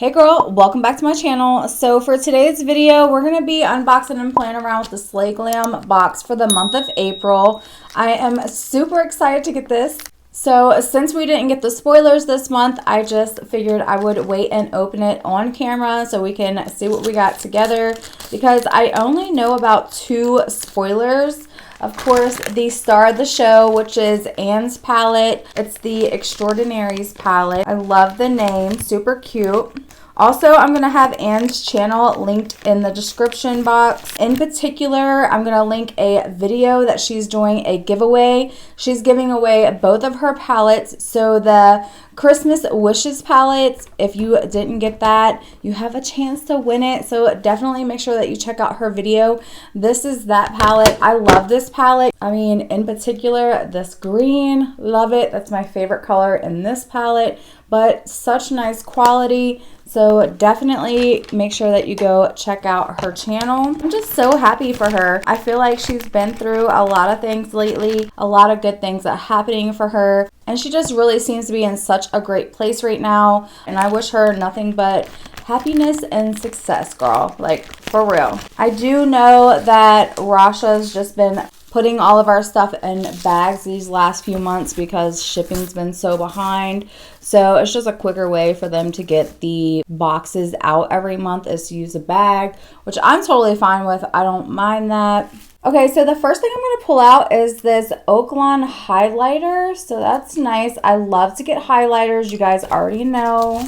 Hey girl, welcome back to my channel. So for today's video, we're going to be unboxing and playing around with the Slay Glam box for the month of April. I am super excited to get this. So since we didn't get the spoilers this month, I just figured I would wait and open it on camera so we can see what we got together, because I only know about 2 spoilers. Of course, the star of the show, which is Anne's palette. It's the Extraordinaries palette. I love the name, super cute. Also, I'm going to have Anne's channel linked in the description box. In particular, I'm going to link a video that she's doing a giveaway. She's giving away both of her palettes. So the Christmas Wishes palette, if you didn't get that, you have a chance to win it. So definitely make sure that you check out her video. This is that palette. I love this palette. I mean, in particular, this green, love it. That's my favorite color in this palette, but such nice quality. So definitely make sure that you go check out her channel. I'm just so happy for her. I feel like she's been through a lot of things lately, a lot of good things that are happening for her. And she just really seems to be in such a great place right now. And I wish her nothing but happiness and success, girl. Like, for real. I do know that Rasha's just been putting all of our stuff in bags these last few months because shipping's been so behind. So it's just a quicker way for them to get the boxes out every month is to use a bag, which I'm totally fine with. I don't mind that. Okay, so the first thing I'm going to pull out is this Oaklawn highlighter. So that's nice. I love to get highlighters. You guys already know.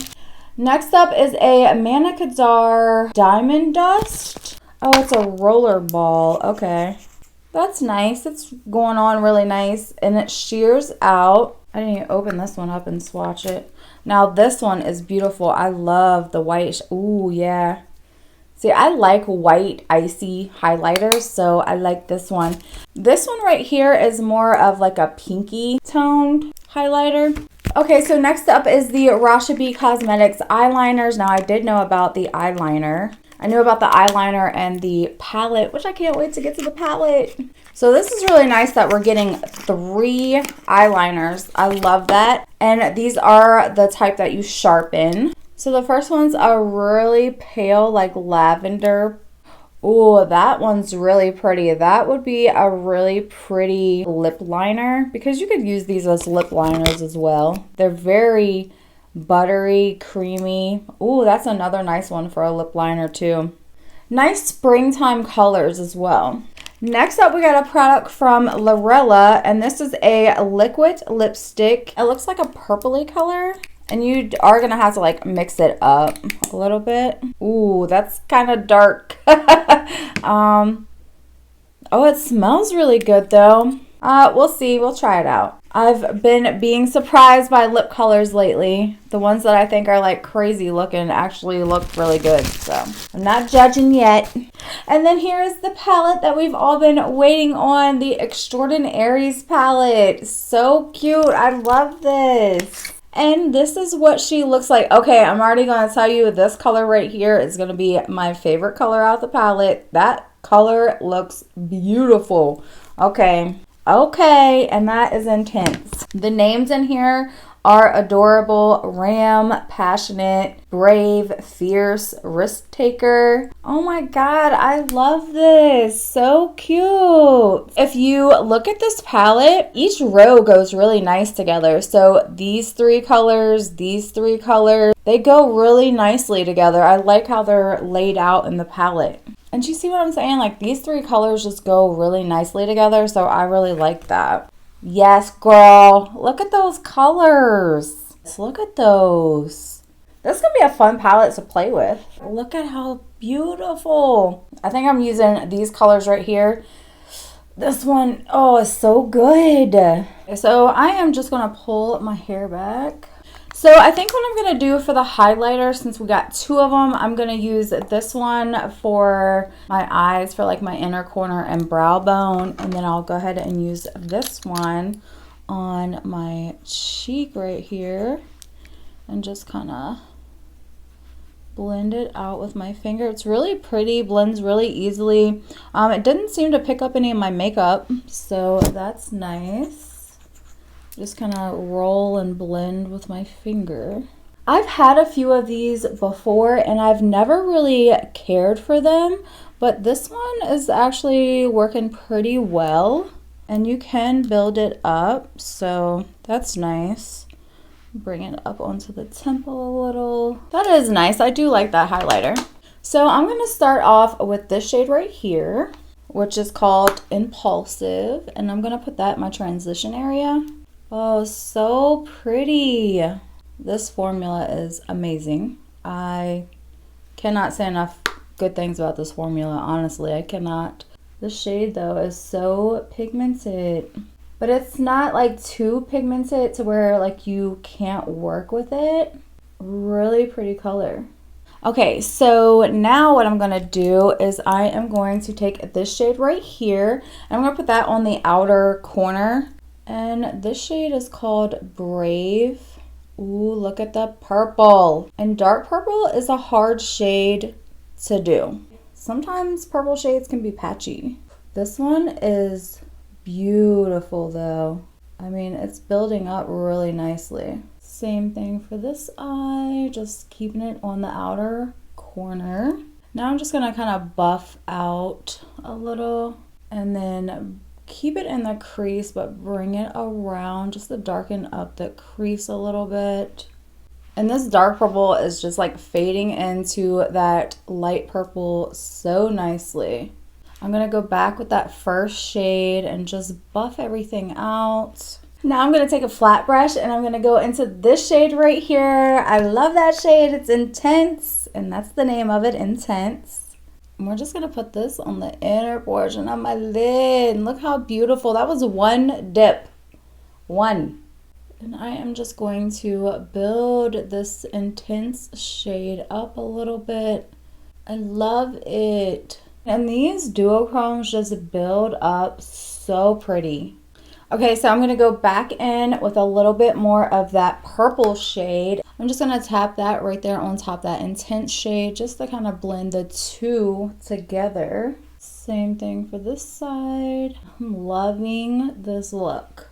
Next up is a Manicadar Diamond Dust. Oh, it's a roller ball. Okay. That's nice. It's going on really nice. And it shears out. I didn't even open this one up and swatch it. Now this one is beautiful. I love the white. Ooh, yeah. See, I like white icy highlighters, so I like this one. This one right here is more of like a pinky toned highlighter. Okay, so next up is the Rasha B Cosmetics eyeliners. Now I did know about the eyeliner. I knew about the eyeliner and the palette, which I can't wait to get to the palette. So this is really nice that we're getting 3 eyeliners. I love that. And these are the type that you sharpen. So the first one's a really pale, like lavender. Oh, that one's really pretty. That would be a really pretty lip liner, because you could use these as lip liners as well. They're very buttery, creamy. Ooh, that's another nice one for a lip liner too. Nice springtime colors as well. Next up, we got a product from Lorella, and this is a liquid lipstick. It looks like a purpley color, and you are gonna have to like mix it up a little bit. Ooh, that's kind of dark. Oh, it smells really good though. We'll see. We'll try it out. I've been being surprised by lip colors lately. The ones that I think are like crazy looking actually look really good. So I'm not judging yet. And then here is the palette that we've all been waiting on. The Extraordinaries palette. So cute. I love this. And this is what she looks like. Okay, I'm already going to tell you this color right here is going to be my favorite color out the palette. That color looks beautiful. Okay. Okay, and that is intense. The names in here are adorable: Ram, Passionate, Brave, Fierce, Risk Taker. Oh my God, I love this. So cute. If you look at this palette, each row goes really nice together. So these 3 colors, they go really nicely together. I like how they're laid out in the palette. And you see what I'm saying? Like, these 3 colors just go really nicely together, so I really like that. Yes, girl. Look at those colors. Look at those. This is going to be a fun palette to play with. Look at how beautiful. I think I'm using these colors right here. This one, oh, is so good. So I am just going to pull my hair back. So I think what I'm going to do for the highlighter, since we got 2 of them, I'm going to use this one for my eyes, for like my inner corner and brow bone. And then I'll go ahead and use this one on my cheek right here and just kind of blend it out with my finger. It's really pretty, blends really easily. It didn't seem to pick up any of my makeup, so that's nice. Just kind of roll and blend with my finger. I've had a few of these before and I've never really cared for them, but this one is actually working pretty well and you can build it up, so that's nice. Bring it up onto the temple a little. That is nice. I do like that highlighter. So I'm going to start off with this shade right here, which is called Impulsive, and I'm going to put that in my transition area. Oh, so pretty. This formula is amazing. I cannot say enough good things about this formula, honestly. I cannot. The shade though is so pigmented, but it's not like too pigmented to where like you can't work with it. Really pretty color. Okay, so now what I'm gonna do is I am going to take this shade right here and I'm gonna put that on the outer corner, and this shade is called Brave. Ooh, look at the purple. And dark purple is a hard shade to do. Sometimes purple shades can be patchy. This one is beautiful though. I mean, it's building up really nicely. Same thing for this eye, just keeping it on the outer corner. Now I'm just gonna kind of buff out a little and then keep it in the crease, but bring it around just to darken up the crease a little bit. And this dark purple is just like fading into that light purple so nicely. I'm gonna go back with that first shade and just buff everything out. Now I'm gonna take a flat brush and I'm gonna go into this shade right here. I love that shade, it's Intense, and that's the name of it, Intense. And we're just gonna put this on the inner portion of my lid. Look how beautiful. That was one dip. One. And I am just going to build this Intense shade up a little bit. I love it. And these duochromes just build up so pretty. Okay, so I'm gonna go back in with a little bit more of that purple shade. I'm just gonna tap that right there on top of that Intense shade just to kind of blend the two together. Same thing for this side. I'm loving this look.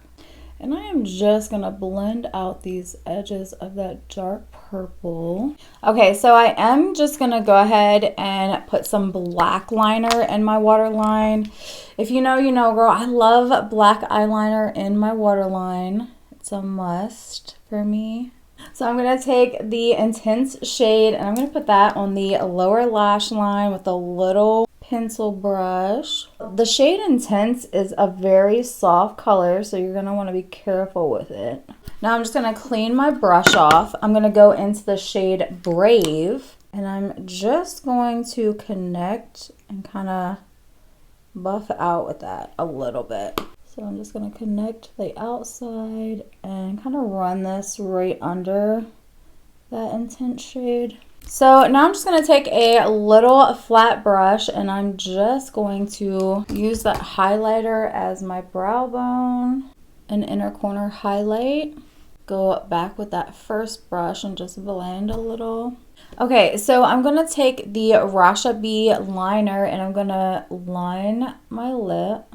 And I am just gonna blend out these edges of that dark purple. Okay, so I am just gonna go ahead and put some black liner in my waterline. If you know, you know, girl. I love black eyeliner in my waterline. It's a must for me. So I'm gonna take the Intense shade and I'm gonna put that on the lower lash line with a little pencil brush. The shade Intense is a very soft color, so you're gonna want to be careful with it. Now I'm just gonna clean my brush off. I'm gonna go into the shade Brave and I'm just going to connect and kind of buff out with that a little bit. So I'm just gonna connect the outside and kind of run this right under that Intense shade. So now I'm just going to take a little flat brush and I'm just going to use that highlighter as my brow bone and inner corner highlight. Go back with that first brush and just blend a little. Okay, so I'm going to take the Rasha B liner and I'm going to line my lip.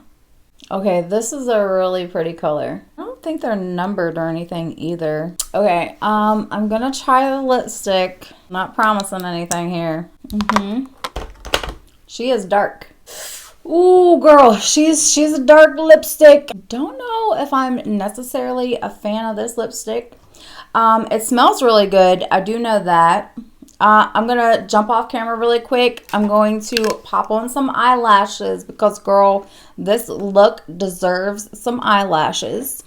Okay, this is a really pretty color. I don't think they're numbered or anything either. Okay, I'm gonna try the lipstick. Not promising anything here. She is dark. Ooh, girl, she's a dark lipstick. Don't know if I'm necessarily a fan of this lipstick. It smells really good. I do know that. I'm gonna jump off camera really quick. I'm going to pop on some eyelashes because, girl, this look deserves some eyelashes.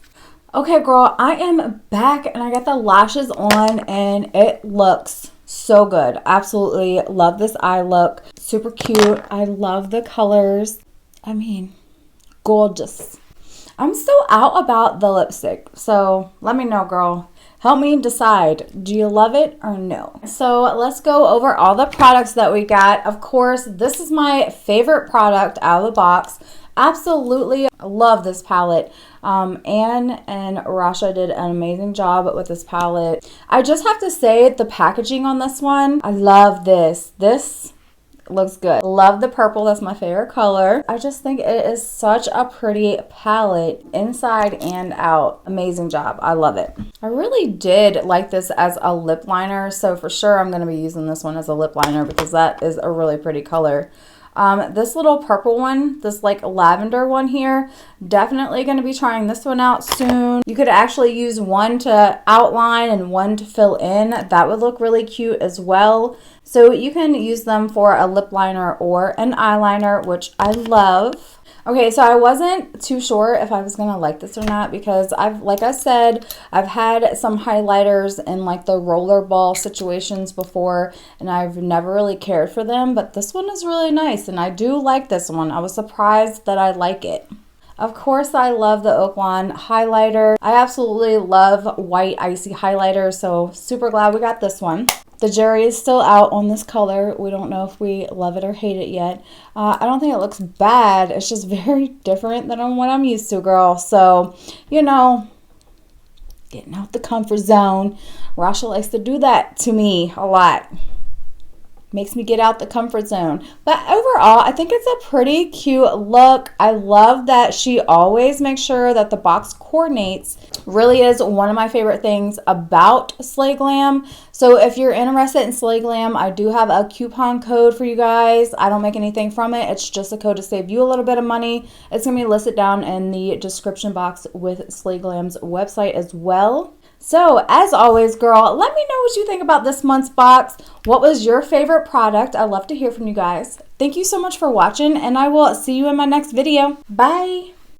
Okay, girl, I am back and I got the lashes on and it looks so good. Absolutely love this eye look. Super cute. I love the colors. I mean, gorgeous. I'm still out about the lipstick, so let me know, girl. Help me decide, do you love it or no? So let's go over all the products that we got. Of course, this is my favorite product out of the box. Absolutely love this palette. Anne and Rasha did an amazing job with this palette. I just have to say the packaging on this one, I love this. This looks good. Love the purple. That's my favorite color. I just think it is such a pretty palette inside and out. Amazing job. I love it. I really did like this as a lip liner, so for sure I'm going to be using this one as a lip liner because that is a really pretty color. This little purple one, this like lavender one here, definitely going to be trying this one out soon. You could actually use one to outline and one to fill in. That would look really cute as well. So you can use them for a lip liner or an eyeliner, which I love. Okay, so I wasn't too sure if I was going to like this or not because like I said, I've had some highlighters in like the roller ball situations before and I've never really cared for them, but this one is really nice and I do like this one. I was surprised that I like it. Of course, I love the Oak Lawn highlighter. I absolutely love white icy highlighter, so super glad we got this one. The jury is still out on this color. We don't know if we love it or hate it yet. I don't think it looks bad. It's just very different than what I'm used to, girl. So, you know, getting out the comfort zone. Rasha likes to do that to me a lot. Makes me get out the comfort zone. But overall, I think it's a pretty cute look. I love that she always makes sure that the box coordinates. Really is one of my favorite things about Slay Glam. So if you're interested in Slay Glam, I do have a coupon code for you guys. I don't make anything from it. It's just a code to save you a little bit of money. It's going to be listed down in the description box with Slay Glam's website as well. So, as always, girl, let me know what you think about this month's box. What was your favorite product? I'd love to hear from you guys. Thank you so much for watching, and I will see you in my next video. Bye!